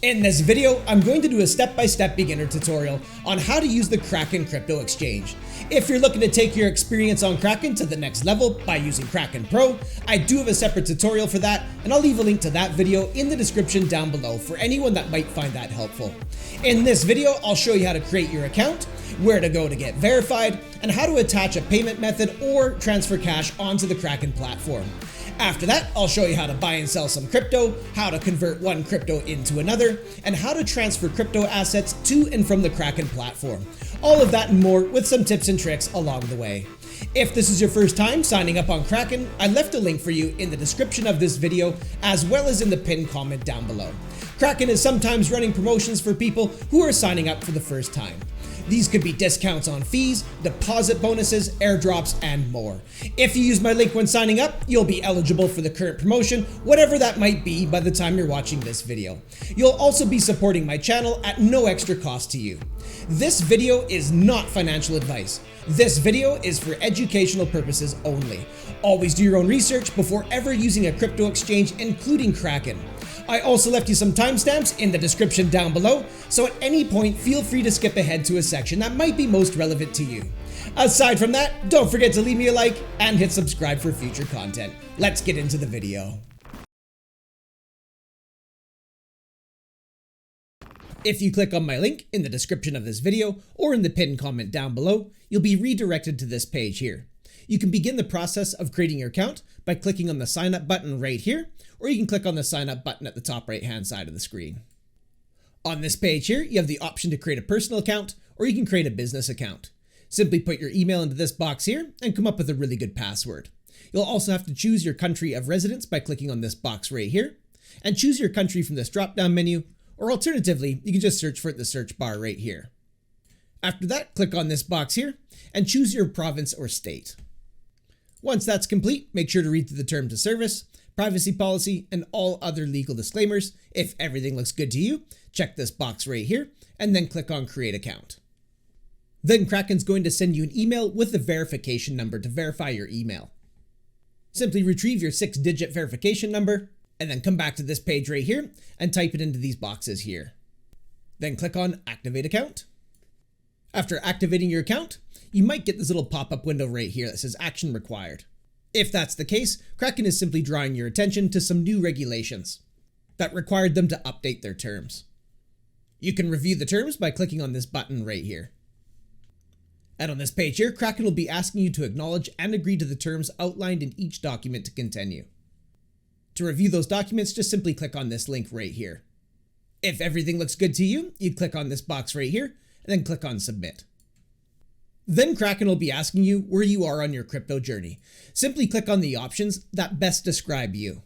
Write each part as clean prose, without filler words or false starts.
In this video, I'm going to do a step-by-step beginner tutorial on how to use the Kraken crypto exchange. If you're looking to take your experience on Kraken to the next level by using Kraken Pro, I do have a separate tutorial for that, and I'll leave a link to that video in the description down below for anyone that might find that helpful. In this video, I'll show you how to create your account, where to go to get verified, and how to attach a payment method or transfer cash onto the Kraken platform. After that, I'll show you how to buy and sell some crypto, how to convert one crypto into another, and how to transfer crypto assets to and from the Kraken platform. All of that and more with some tips and tricks along the way. If this is your first time signing up on Kraken, I left a link for you in the description of this video as well as in the pinned comment down below. Kraken is sometimes running promotions for people who are signing up for the first time. These could be discounts on fees, deposit bonuses, airdrops, and more. If you use my link when signing up, you'll be eligible for the current promotion, whatever that might be by the time you're watching this video. You'll also be supporting my channel at no extra cost to you. This video is not financial advice. This video is for educational purposes only. Always do your own research before ever using a crypto exchange, including Kraken. I also left you some timestamps in the description down below, so at any point feel free to skip ahead to a section that might be most relevant to you. Aside from that, don't forget to leave me a like and hit subscribe for future content. Let's get into the video. If you click on my link in the description of this video or in the pinned comment down below, you'll be redirected to this page here. You can begin the process of creating your account by clicking on the sign up button right here, or you can click on the sign up button at the top right hand side of the screen. On this page here, you have the option to create a personal account, or you can create a business account. Simply put your email into this box here and come up with a really good password. You'll also have to choose your country of residence by clicking on this box right here, and choose your country from this drop down menu, or alternatively, you can just search for it in the search bar right here. After that, click on this box here and choose your province or state. Once that's complete, make sure to read through the terms of service, privacy policy, and all other legal disclaimers. If everything looks good to you, check this box right here, and then click on Create Account. Then Kraken's going to send you an email with a verification number to verify your email. Simply retrieve your 6-digit verification number, and then come back to this page right here and type it into these boxes here. Then click on Activate Account. After activating your account, you might get this little pop-up window right here that says Action Required. If that's the case, Kraken is simply drawing your attention to some new regulations that required them to update their terms. You can review the terms by clicking on this button right here. And on this page here, Kraken will be asking you to acknowledge and agree to the terms outlined in each document to continue. To review those documents, just simply click on this link right here. If everything looks good to you, you click on this box right here, and then click on Submit. Then Kraken will be asking you where you are on your crypto journey. Simply click on the options that best describe you.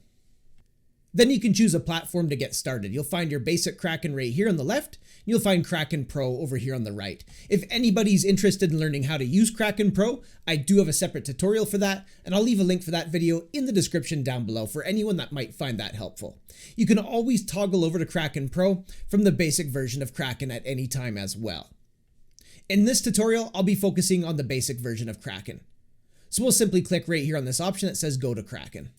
Then you can choose a platform to get started. You'll find your basic Kraken right here on the left, and you'll find Kraken Pro over here on the right. If anybody's interested in learning how to use Kraken Pro, I do have a separate tutorial for that, and I'll leave a link for that video in the description down below for anyone that might find that helpful. You can always toggle over to Kraken Pro from the basic version of Kraken at any time as well. In this tutorial, I'll be focusing on the basic version of Kraken. So we'll simply click right here on this option that says Go to Kraken.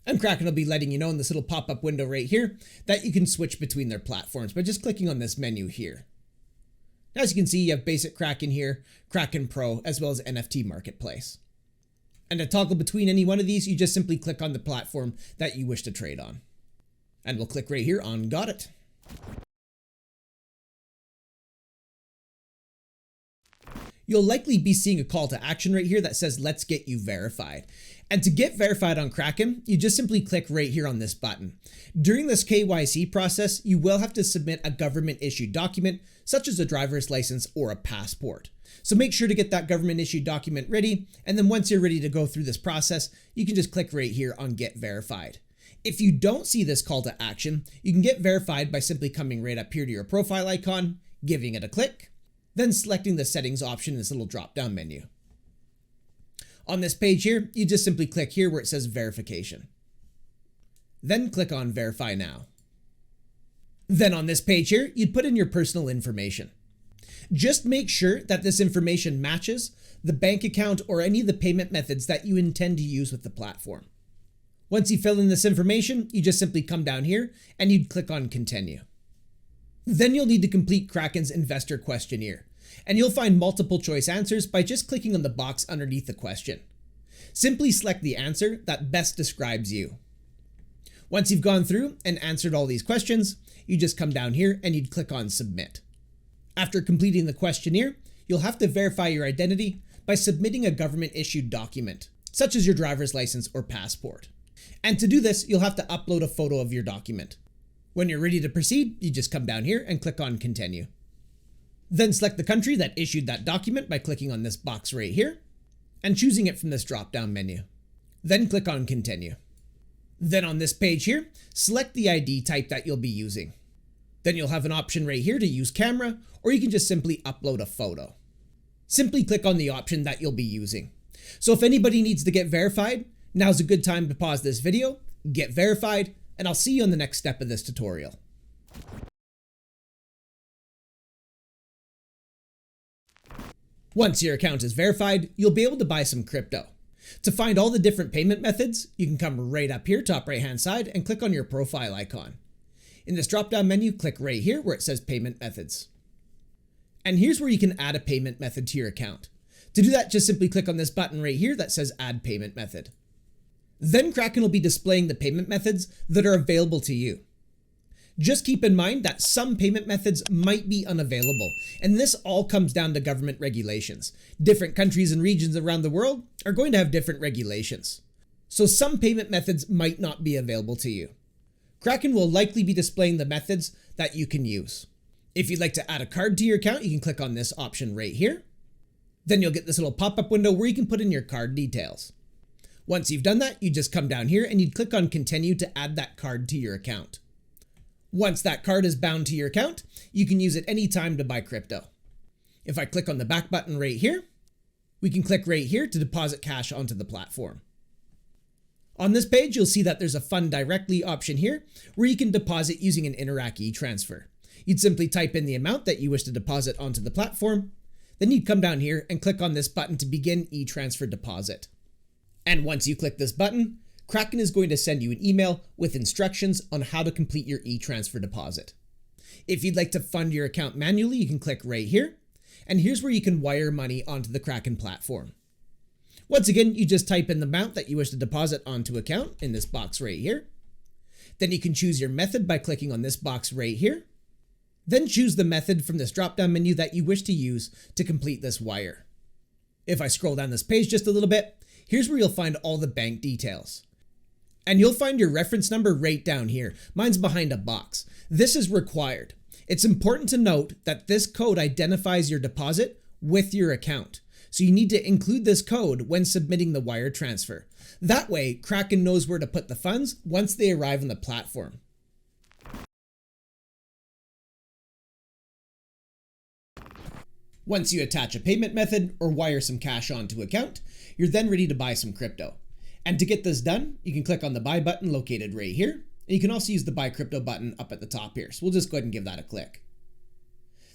And Kraken will be letting you know in this little pop-up window right here that you can switch between their platforms by just clicking on this menu here. As you can see, you have basic Kraken here, Kraken Pro, as well as NFT Marketplace. And to toggle between any one of these, you just simply click on the platform that you wish to trade on. And we'll click right here on Got It. You'll likely be seeing a call to action right here that says, let's get you verified. And to get verified on Kraken, you just simply click right here on this button. During this KYC process, you will have to submit a government issued document, such as a driver's license or a passport. So make sure to get that government issued document ready. And then once you're ready to go through this process, you can just click right here on Get Verified. If you don't see this call to action, you can get verified by simply coming right up here to your profile icon, giving it a click, then selecting the settings option in this little drop down menu. On this page here, you just simply click here where it says verification. Then click on Verify Now. Then on this page here, you'd put in your personal information. Just make sure that this information matches the bank account or any of the payment methods that you intend to use with the platform. Once you fill in this information, you just simply come down here and you'd click on Continue. Then you'll need to complete Kraken's investor questionnaire, and you'll find multiple choice answers by just clicking on the box underneath the question. Simply select the answer that best describes you. Once you've gone through and answered all these questions, you just come down here and you'd click on Submit. After completing the questionnaire, you'll have to verify your identity by submitting a government-issued document, such as your driver's license or passport. And to do this, you'll have to upload a photo of your document. When you're ready to proceed, you just come down here and click on Continue. Then select the country that issued that document by clicking on this box right here and choosing it from this drop-down menu. Then click on Continue. Then on this page here, select the ID type that you'll be using. Then you'll have an option right here to use camera, or you can just simply upload a photo. Simply click on the option that you'll be using. So if anybody needs to get verified, now's a good time to pause this video, get verified, and I'll see you on the next step of this tutorial. Once your account is verified, you'll be able to buy some crypto. To find all the different payment methods, you can come right up here, top right hand side, and click on your profile icon. In this drop down menu, click right here where it says Payment Methods. And here's where you can add a payment method to your account. To do that, just simply click on this button right here that says Add Payment Method. Then Kraken will be displaying the payment methods that are available to you. Just keep in mind that some payment methods might be unavailable, and this all comes down to government regulations. Different countries and regions around the world are going to have different regulations. So some payment methods might not be available to you. Kraken will likely be displaying the methods that you can use. If you'd like to add a card to your account, you can click on this option right here. Then you'll get this little pop-up window where you can put in your card details. Once you've done that, you just come down here and you'd click on Continue to add that card to your account. Once that card is bound to your account, you can use it anytime to buy crypto. If I click on the back button right here, we can click right here to deposit cash onto the platform. On this page, you'll see that there's a Fund Directly option here where you can deposit using an Interac e-transfer. You'd simply type in the amount that you wish to deposit onto the platform. Then you'd come down here and click on this button to begin e-transfer deposit. And once you click this button, Kraken is going to send you an email with instructions on how to complete your e-transfer deposit. If you'd like to fund your account manually, you can click right here. And here's where you can wire money onto the Kraken platform. Once again, you just type in the amount that you wish to deposit onto account in this box right here. Then you can choose your method by clicking on this box right here. Then choose the method from this drop-down menu that you wish to use to complete this wire. If I scroll down this page just a little bit, here's where you'll find all the bank details. And you'll find your reference number right down here. Mine's behind a box. This is required. It's important to note that this code identifies your deposit with your account. So you need to include this code when submitting the wire transfer. That way, Kraken knows where to put the funds once they arrive on the platform. Once you attach a payment method or wire some cash onto account, you're then ready to buy some crypto. And to get this done, you can click on the buy button located right here. And you can also use the buy crypto button up at the top here. So we'll just go ahead and give that a click.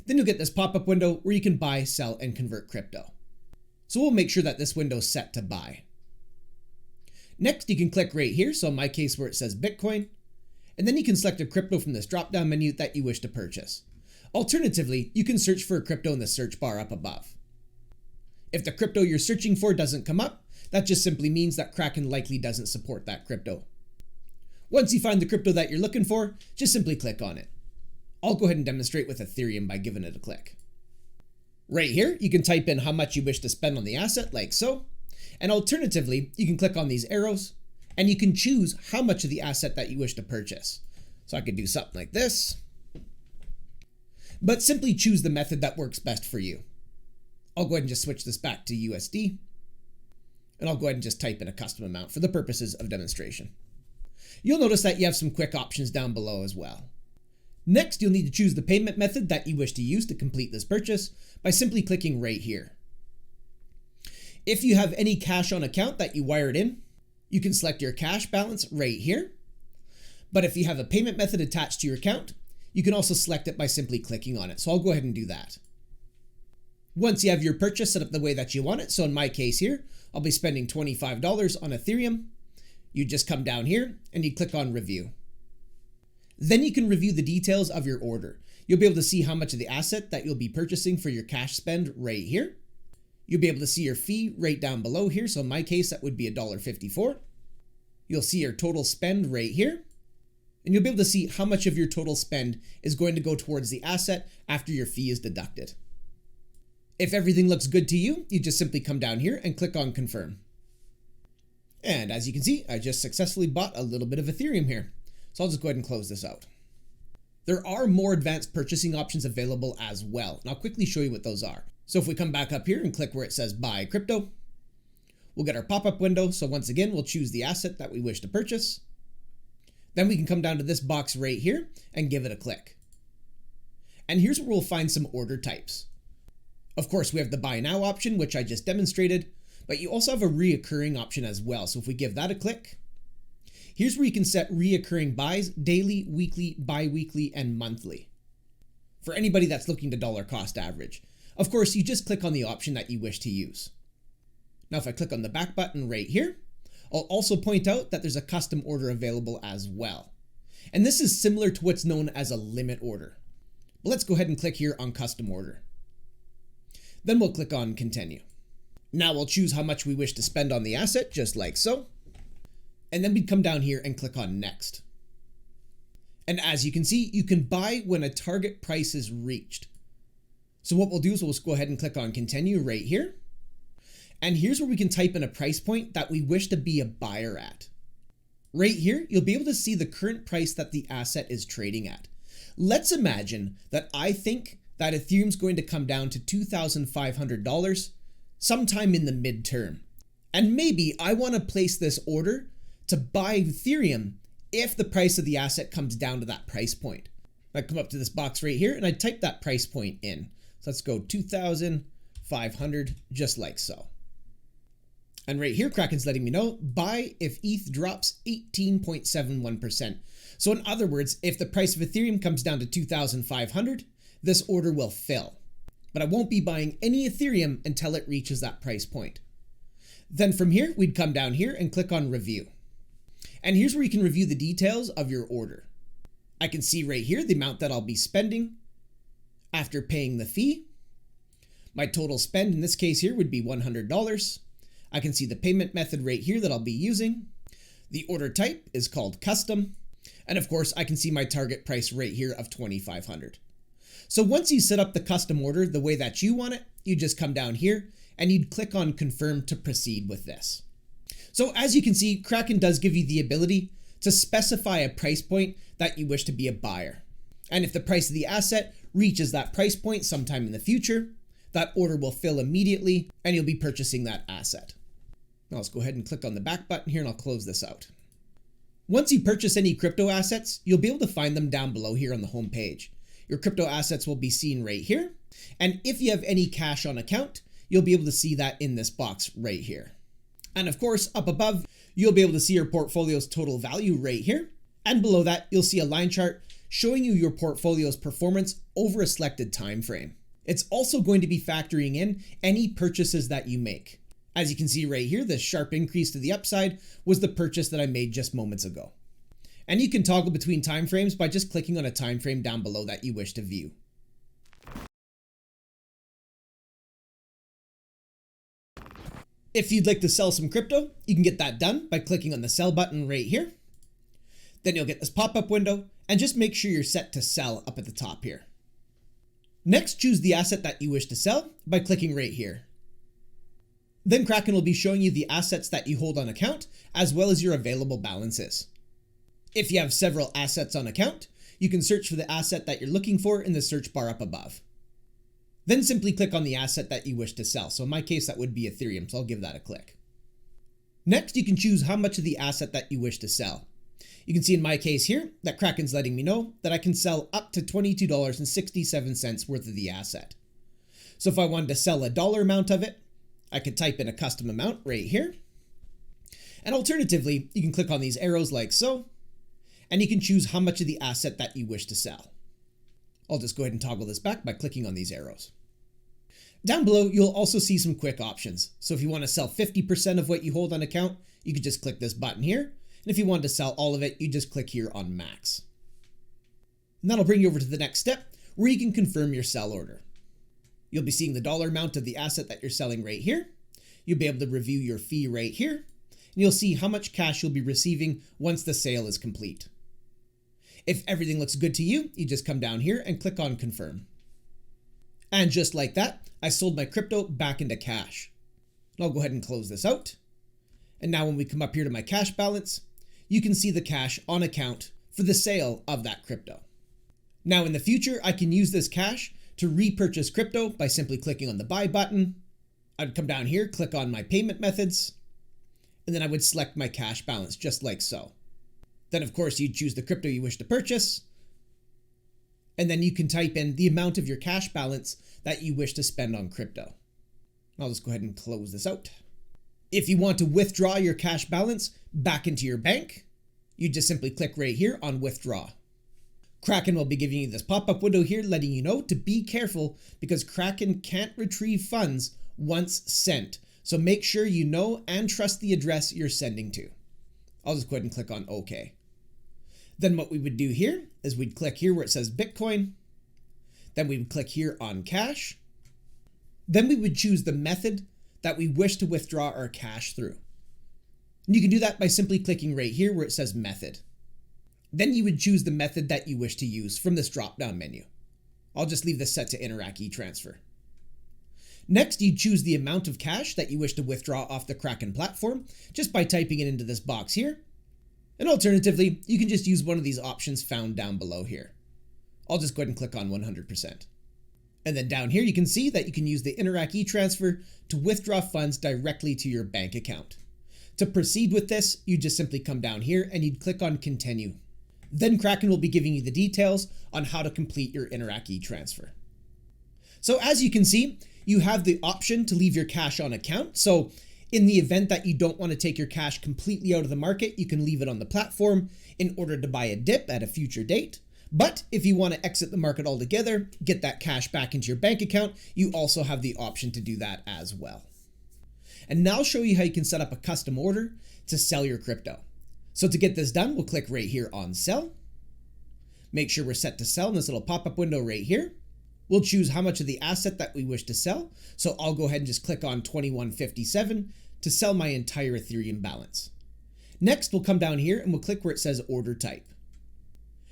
Then you'll get this pop-up window where you can buy, sell, and convert crypto. So we'll make sure that this window is set to buy. Next, you can click right here. So in my case where it says Bitcoin, and then you can select a crypto from this drop-down menu that you wish to purchase. Alternatively, you can search for a crypto in the search bar up above. If the crypto you're searching for doesn't come up, that just simply means that Kraken likely doesn't support that crypto. Once you find the crypto that you're looking for, just simply click on it. I'll go ahead and demonstrate with Ethereum by giving it a click. Right here, you can type in how much you wish to spend on the asset, like so. And alternatively, you can click on these arrows and you can choose how much of the asset that you wish to purchase. So I could do something like this, but simply choose the method that works best for you. I'll go ahead and just switch this back to USD, and I'll go ahead and just type in a custom amount for the purposes of demonstration. You'll notice that you have some quick options down below as well. Next, you'll need to choose the payment method that you wish to use to complete this purchase by simply clicking right here. If you have any cash on account that you wired in, you can select your cash balance right here. But if you have a payment method attached to your account, you can also select it by simply clicking on it. So I'll go ahead and do that. Once you have your purchase set up the way that you want it, so in my case here, I'll be spending $25 on Ethereum. You just come down here and you click on review. Then you can review the details of your order. You'll be able to see how much of the asset that you'll be purchasing for your cash spend right here. You'll be able to see your fee right down below here. So in my case, that would be $1.54. You'll see your total spend right here. And you'll be able to see how much of your total spend is going to go towards the asset after your fee is deducted. If everything looks good to you, you just simply come down here and click on confirm. And as you can see, I just successfully bought a little bit of Ethereum here. So I'll just go ahead and close this out. There are more advanced purchasing options available as well, and I'll quickly show you what those are. So if we come back up here and click where it says buy crypto, we'll get our pop-up window. So once again, we'll choose the asset that we wish to purchase. Then we can come down to this box right here and give it a click. And here's where we'll find some order types. Of course, we have the buy now option, which I just demonstrated, but you also have a reoccurring option as well. So if we give that a click, here's where you can set reoccurring buys daily, weekly, bi-weekly, and monthly. For anybody that's looking to dollar cost average. Of course, you just click on the option that you wish to use. Now, if I click on the back button right here, I'll also point out that there's a custom order available as well. And this is similar to what's known as a limit order. But let's go ahead and click here on custom order. Then we'll click on continue. Now we'll choose how much we wish to spend on the asset, just like so. And then we'd come down here and click on next. And as you can see, you can buy when a target price is reached. So what we'll do is we'll just go ahead and click on continue right here. And here's where we can type in a price point that we wish to be a buyer at. Right here, you'll be able to see the current price that the asset is trading at. Let's imagine that I think that Ethereum's going to come down to $2,500 sometime in the midterm. And maybe I want to place this order to buy Ethereum if the price of the asset comes down to that price point. I come up to this box right here and I type that price point in. So let's go 2,500, just like so. And right here, Kraken's letting me know, buy if ETH drops 18.71%. So in other words, if the price of Ethereum comes down to 2,500, this order will fill. But I won't be buying any Ethereum until it reaches that price point. Then from here, we'd come down here and click on review. And here's where you can review the details of your order. I can see right here the amount that I'll be spending after paying the fee. My total spend in this case here would be $100. I can see the payment method right here that I'll be using. The order type is called custom. And of course, I can see my target price right here of $2,500. So once you set up the custom order the way that you want it, you just come down here and you'd click on confirm to proceed with this. So as you can see, Kraken does give you the ability to specify a price point that you wish to be a buyer. And if the price of the asset reaches that price point sometime in the future, that order will fill immediately and you'll be purchasing that asset. Now let's go ahead and click on the back button here and I'll close this out. Once you purchase any crypto assets, you'll be able to find them down below here on the home page. Your crypto assets will be seen right here. And if you have any cash on account, you'll be able to see that in this box right here. And of course, up above, you'll be able to see your portfolio's total value right here. And below that, you'll see a line chart showing you your portfolio's performance over a selected time frame. It's also going to be factoring in any purchases that you make. As you can see right here, this sharp increase to the upside was the purchase that I made just moments ago. And you can toggle between timeframes by just clicking on a time frame down below that you wish to view. If you'd like to sell some crypto, you can get that done by clicking on the sell button right here. Then you'll get this pop-up window and just make sure you're set to sell up at the top here. Next, choose the asset that you wish to sell by clicking right here. Then Kraken will be showing you the assets that you hold on account, as well as your available balances. If you have several assets on account, you can search for the asset that you're looking for in the search bar up above. Then simply click on the asset that you wish to sell. So in my case, that would be Ethereum, so I'll give that a click. Next, you can choose how much of the asset that you wish to sell. You can see in my case here that Kraken's letting me know that I can sell up to $22.67 worth of the asset. So if I wanted to sell a dollar amount of it, I could type in a custom amount right here. And alternatively, you can click on these arrows like so, and you can choose how much of the asset that you wish to sell. I'll just go ahead and toggle this back by clicking on these arrows. Down below, you'll also see some quick options. So if you want to sell 50% of what you hold on account, you can just click this button here, And if you want to sell all of it, you just click here on max. And that'll bring you over to the next step where you can confirm your sell order. You'll be seeing the dollar amount of the asset that you're selling right here. You'll be able to review your fee right here, and you'll see how much cash you'll be receiving once the sale is complete. If everything looks good to you, you just come down here and click on confirm. And just like that, I sold my crypto back into cash. And I'll go ahead and close this out. And now when we come up here to my cash balance, you can see the cash on account for the sale of that crypto. Now in the future, I can use this cash to repurchase crypto by simply clicking on the buy button. I'd come down here, click on my payment methods, and then I would select my cash balance just like so. Then of course you'd choose the crypto you wish to purchase, and then you can type in the amount of your cash balance that you wish to spend on crypto. I'll just go ahead and close this out. If you want to withdraw your cash balance back into your bank, you just simply click right here on withdraw. Kraken will be giving you this pop-up window here letting you know to be careful because Kraken can't retrieve funds once sent. So make sure you know and trust the address you're sending to. I'll just go ahead and click on OK. Then what we would do here is we'd click here where it says Bitcoin. Then we would click here on cash. Then we would choose the method that we wish to withdraw our cash through. And you can do that by simply clicking right here where it says method. Then you would choose the method that you wish to use from this drop-down menu. I'll just leave this set to Interac e-transfer. Next, you choose the amount of cash that you wish to withdraw off the Kraken platform just by typing it into this box here. And alternatively, you can just use one of these options found down below here. I'll just go ahead and click on 100%. And then down here, you can see that you can use the Interac e-transfer to withdraw funds directly to your bank account. To proceed with this, you just simply come down here and you'd click on continue. Then Kraken will be giving you the details on how to complete your Interac e-transfer. So as you can see, you have the option to leave your cash on account. So in the event that you don't want to take your cash completely out of the market, you can leave it on the platform in order to buy a dip at a future date. But if you want to exit the market altogether, get that cash back into your bank account, you also have the option to do that as well. And now I'll show you how you can set up a custom order to sell your crypto. So to get this done, we'll click right here on sell. Make sure we're set to sell in this little pop-up window right here. We'll choose how much of the asset that we wish to sell. So I'll go ahead and just click on 2157 to sell my entire Ethereum balance. Next, we'll come down here and we'll click where it says order type.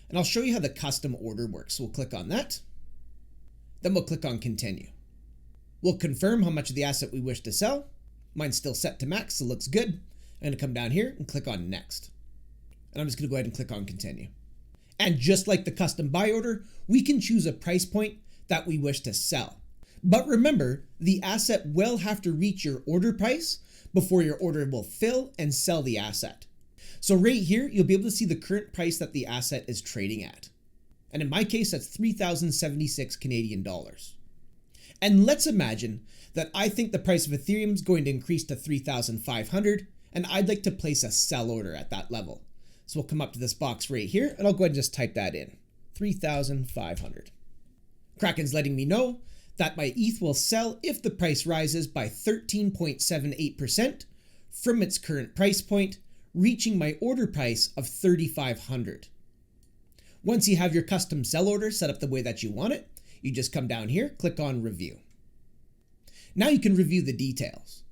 And I'll show you how the custom order works. So we'll click on that. Then we'll click on continue. We'll confirm how much of the asset we wish to sell. Mine's still set to max, so it looks good. I'm going to come down here and click on next. And I'm just going to go ahead and click on continue. And just like the custom buy order, we can choose a price point that we wish to sell. But remember, the asset will have to reach your order price before your order will fill and sell the asset. So right here, you'll be able to see the current price that the asset is trading at. And in my case, that's 3,076 Canadian dollars. And let's imagine that I think the price of Ethereum is going to increase to 3,500, and I'd like to place a sell order at that level. So we'll come up to this box right here, and I'll go ahead and just type that in, 3,500. Kraken's letting me know that my ETH will sell if the price rises by 13.78% from its current price point, reaching my order price of 3,500. Once you have your custom sell order set up the way that you want it, you just come down here, click on review. Now you can review the details.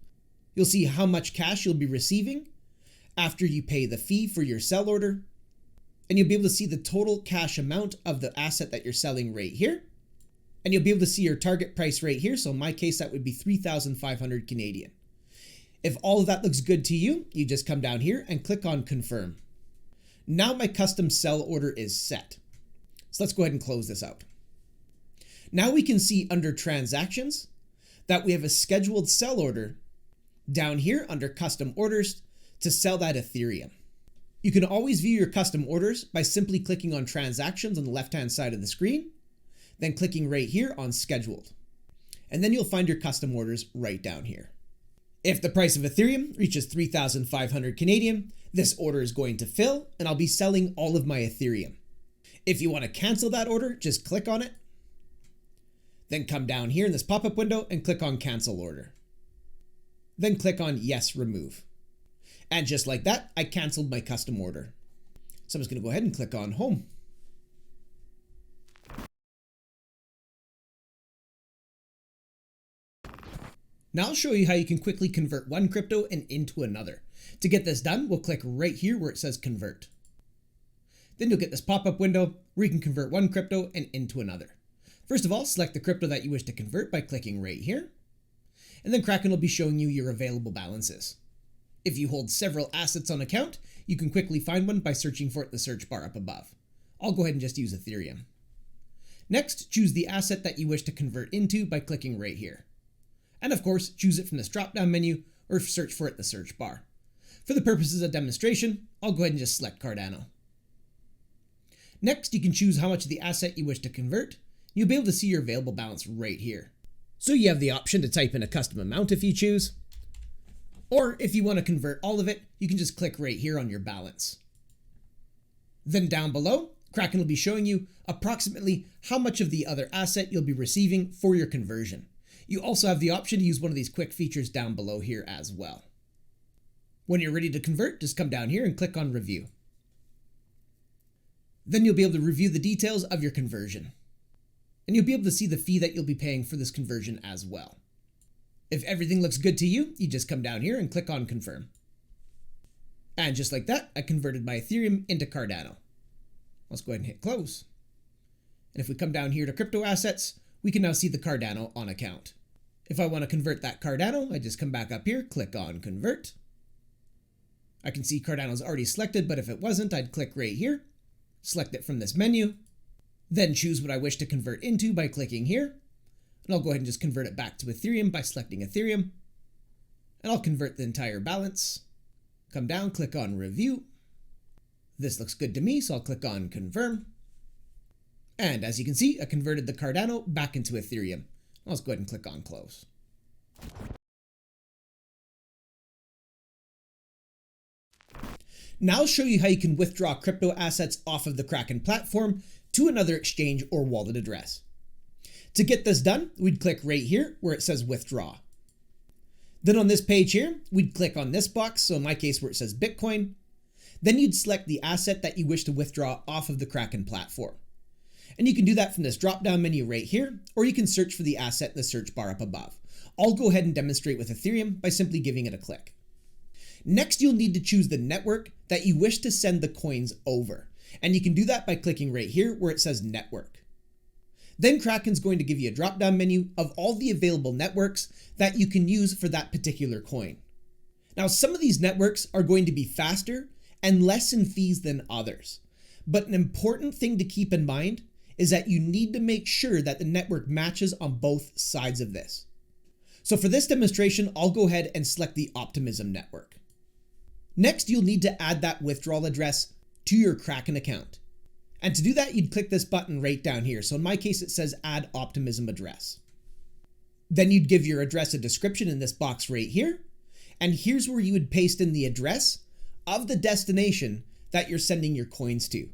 You'll see how much cash you'll be receiving after you pay the fee for your sell order, and you'll be able to see the total cash amount of the asset that you're selling right here. And you'll be able to see your target price right here. So in my case, that would be 3,500 Canadian. If all of that looks good to you, you just come down here and click on confirm. Now my custom sell order is set. So let's go ahead and close this out. Now we can see under transactions that we have a scheduled sell order down here under custom orders to sell that Ethereum. You can always view your custom orders by simply clicking on transactions on the left-hand side of the screen, then clicking right here on scheduled. And then you'll find your custom orders right down here. If the price of Ethereum reaches 3,500 Canadian, this order is going to fill and I'll be selling all of my Ethereum. If you want to cancel that order, just click on it. Then come down here in this pop-up window and click on cancel order. Then click on yes, remove. And just like that, I canceled my custom order. So I'm just going to go ahead and click on Home. Now I'll show you how you can quickly convert one crypto and into another. To get this done, we'll click right here where it says Convert. Then you'll get this pop-up window where you can convert one crypto and into another. First of all, select the crypto that you wish to convert by clicking right here. And then Kraken will be showing you your available balances. If you hold several assets on account, you can quickly find one by searching for it in the search bar up above. I'll go ahead and just use Ethereum. Next, choose the asset that you wish to convert into by clicking right here. And of course, choose it from this drop-down menu or search for it in the search bar. For the purposes of demonstration, I'll go ahead and just select Cardano. Next, you can choose how much of the asset you wish to convert. You'll be able to see your available balance right here. So you have the option to type in a custom amount if you choose. Or if you want to convert all of it, you can just click right here on your balance. Then down below, Kraken will be showing you approximately how much of the other asset you'll be receiving for your conversion. You also have the option to use one of these quick features down below here as well. When you're ready to convert, just come down here and click on Review. Then you'll be able to review the details of your conversion. And you'll be able to see the fee that you'll be paying for this conversion as well. If everything looks good to you, you just come down here and click on Confirm. And just like that, I converted my Ethereum into Cardano. Let's go ahead and hit Close. And if we come down here to Crypto Assets, we can now see the Cardano on account. If I want to convert that Cardano, I just come back up here, click on Convert. I can see Cardano's already selected, but if it wasn't, I'd click right here, select it from this menu, then choose what I wish to convert into by clicking here. And I'll go ahead and just convert it back to Ethereum by selecting Ethereum. And I'll convert the entire balance. Come down, click on Review. This looks good to me, so I'll click on Confirm. And as you can see, I converted the Cardano back into Ethereum. Let's go ahead and click on Close. Now I'll show you how you can withdraw crypto assets off of the Kraken platform to another exchange or wallet address. To get this done, we'd click right here where it says Withdraw. Then on this page here, we'd click on this box, so in my case where it says Bitcoin. Then you'd select the asset that you wish to withdraw off of the Kraken platform. And you can do that from this drop-down menu right here, or you can search for the asset in the search bar up above. I'll go ahead and demonstrate with Ethereum by simply giving it a click. Next, you'll need to choose the network that you wish to send the coins over. And you can do that by clicking right here where it says Network. Then Kraken's going to give you a drop-down menu of all the available networks that you can use for that particular coin. Now, some of these networks are going to be faster and less in fees than others. But an important thing to keep in mind is that you need to make sure that the network matches on both sides of this. So for this demonstration, I'll go ahead and select the Optimism network. Next, you'll need to add that withdrawal address to your Kraken account. And to do that, you'd click this button right down here. So in my case, it says Add Optimism Address. Then you'd give your address a description in this box right here. And here's where you would paste in the address of the destination that you're sending your coins to.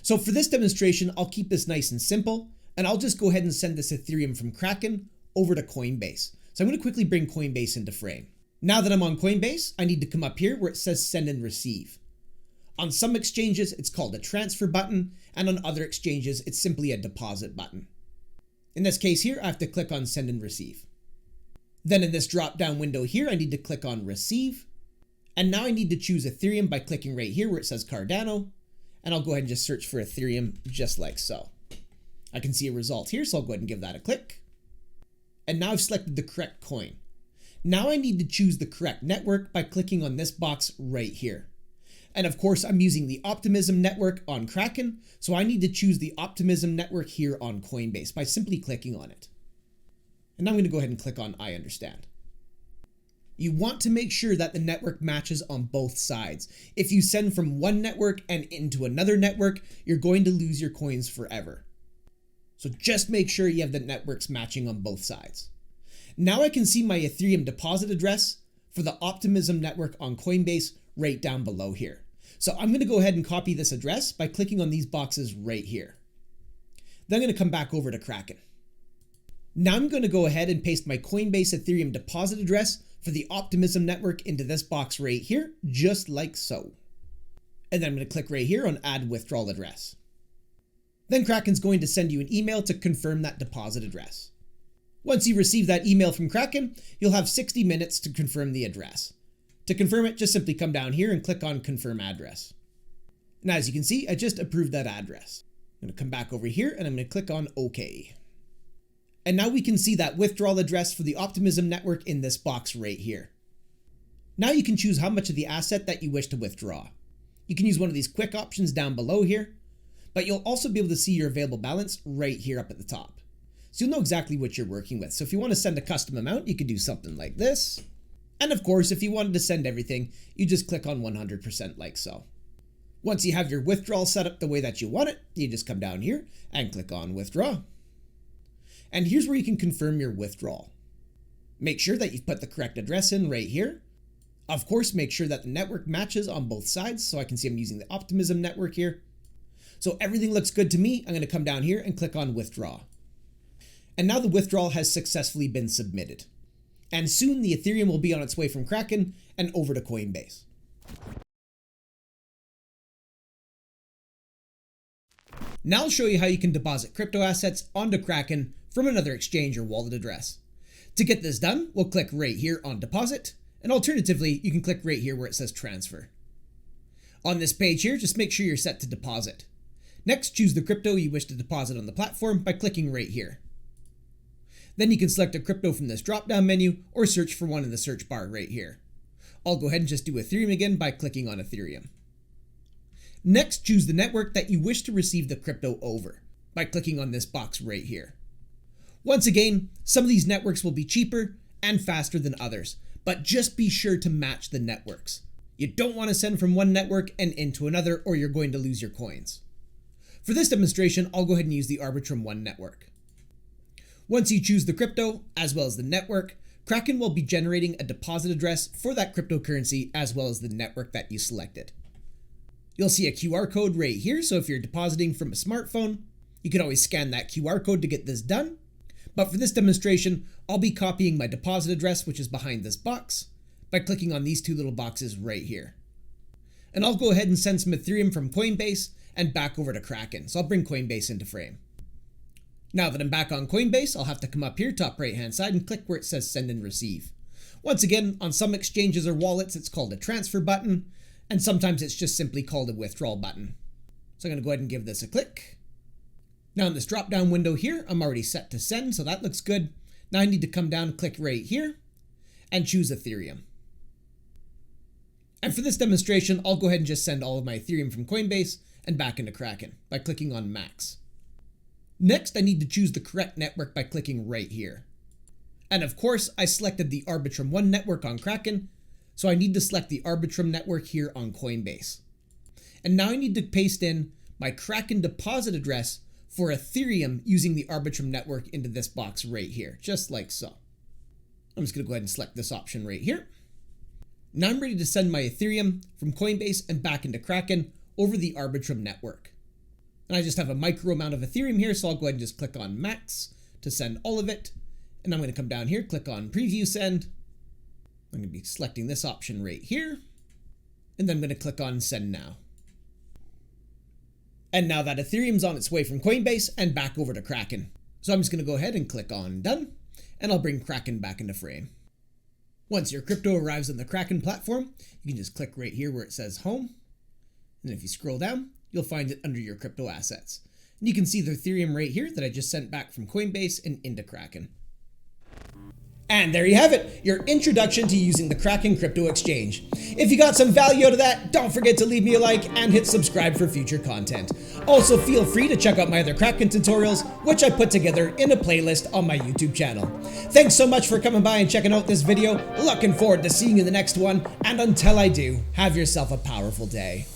So for this demonstration, I'll keep this nice and simple, and I'll just go ahead and send this Ethereum from Kraken over to Coinbase. So I'm going to quickly bring Coinbase into frame. Now that I'm on Coinbase, I need to come up here where it says Send and Receive. On some exchanges, it's called a transfer button, and on other exchanges, it's simply a deposit button. In this case here, I have to click on Send and Receive. Then in this drop-down window here, I need to click on Receive. And now I need to choose Ethereum by clicking right here where it says Cardano. And I'll go ahead and just search for Ethereum just like so. I can see a result here, so I'll go ahead and give that a click. And now I've selected the correct coin. Now I need to choose the correct network by clicking on this box right here. And of course, I'm using the Optimism network on Kraken, so I need to choose the Optimism network here on Coinbase by simply clicking on it. And now I'm going to go ahead and click on I understand. You want to make sure that the network matches on both sides. If you send from one network and into another network, you're going to lose your coins forever. So just make sure you have the networks matching on both sides. Now I can see my Ethereum deposit address for the Optimism network on Coinbase right down below here. So I'm going to go ahead and copy this address by clicking on these boxes right here. Then I'm going to come back over to Kraken. Now I'm going to go ahead and paste my Coinbase Ethereum deposit address for the Optimism network into this box right here, just like so. And then I'm going to click right here on Add Withdrawal Address. Then Kraken's going to send you an email to confirm that deposit address. Once you receive that email from Kraken, you'll have 60 minutes to confirm the address. To confirm it, just simply come down here and click on Confirm Address. And as you can see, I just approved that address. I'm going to come back over here and I'm going to click on OK. And now we can see that withdrawal address for the Optimism network in this box right here. Now you can choose how much of the asset that you wish to withdraw. You can use one of these quick options down below here, but you'll also be able to see your available balance right here up at the top. So you'll know exactly what you're working with. So if you want to send a custom amount, you could do something like this. And of course, if you wanted to send everything, you just click on 100% like so. Once you have your withdrawal set up the way that you want it, you just come down here and click on Withdraw. And here's where you can confirm your withdrawal. Make sure that you've put the correct address in right here. Of course, make sure that the network matches on both sides, so I can see I'm using the Optimism network here. So everything looks good to me. I'm going to come down here and click on Withdraw. And now the withdrawal has successfully been submitted. And soon the Ethereum will be on its way from Kraken and over to Coinbase. Now I'll show you how you can deposit crypto assets onto Kraken from another exchange or wallet address. To get this done, we'll click right here on Deposit, and alternatively, you can click right here where it says Transfer. On this page here, just make sure you're set to deposit. Next, choose the crypto you wish to deposit on the platform by clicking right here. Then you can select a crypto from this drop-down menu or search for one in the search bar right here. I'll go ahead and just do Ethereum again by clicking on Ethereum. Next, choose the network that you wish to receive the crypto over by clicking on this box right here. Once again, some of these networks will be cheaper and faster than others, but just be sure to match the networks. You don't want to send from one network and into another, or you're going to lose your coins. For this demonstration, I'll go ahead and use the Arbitrum 1 network. Once you choose the crypto, as well as the network, Kraken will be generating a deposit address for that cryptocurrency as well as the network that you selected. You'll see a QR code right here, so if you're depositing from a smartphone, you can always scan that QR code to get this done. But for this demonstration, I'll be copying my deposit address, which is behind this box, by clicking on these two little boxes right here. And I'll go ahead and send some Ethereum from Coinbase and back over to Kraken. So I'll bring Coinbase into frame. Now that I'm back on Coinbase, I'll have to come up here, top right hand side, and click where it says Send and Receive. Once again, on some exchanges or wallets, it's called a transfer button, and sometimes it's just simply called a withdrawal button. So I'm going to go ahead and give this a click. Now in this drop down window here, I'm already set to send, so that looks good. Now I need to come down, click right here, and choose Ethereum. And for this demonstration, I'll go ahead and just send all of my Ethereum from Coinbase and back into Kraken by clicking on Max. Next, I need to choose the correct network by clicking right here. And of course, I selected the Arbitrum 1 network on Kraken, so I need to select the Arbitrum network here on Coinbase. And now I need to paste in my Kraken deposit address for Ethereum using the Arbitrum network into this box right here, just like so. I'm just going to go ahead and select this option right here. Now I'm ready to send my Ethereum from Coinbase and back into Kraken over the Arbitrum network. And I just have a micro amount of Ethereum here, so I'll go ahead and just click on Max to send all of it. And I'm going to come down here, click on Preview Send. I'm going to be selecting this option right here. And then I'm going to click on Send Now. And now that Ethereum's on its way from Coinbase and back over to Kraken. So I'm just going to go ahead and click on Done, and I'll bring Kraken back into frame. Once your crypto arrives on the Kraken platform, you can just click right here where it says Home. And if you scroll down, you'll find it under your crypto assets. And you can see the Ethereum right here that I just sent back from Coinbase and into Kraken. And there you have it, your introduction to using the Kraken crypto exchange. If you got some value out of that, don't forget to leave me a like and hit subscribe for future content. Also feel free to check out my other Kraken tutorials, which I put together in a playlist on my YouTube channel. Thanks so much for coming by and checking out this video. Looking forward to seeing you in the next one, and until I do, have yourself a powerful day.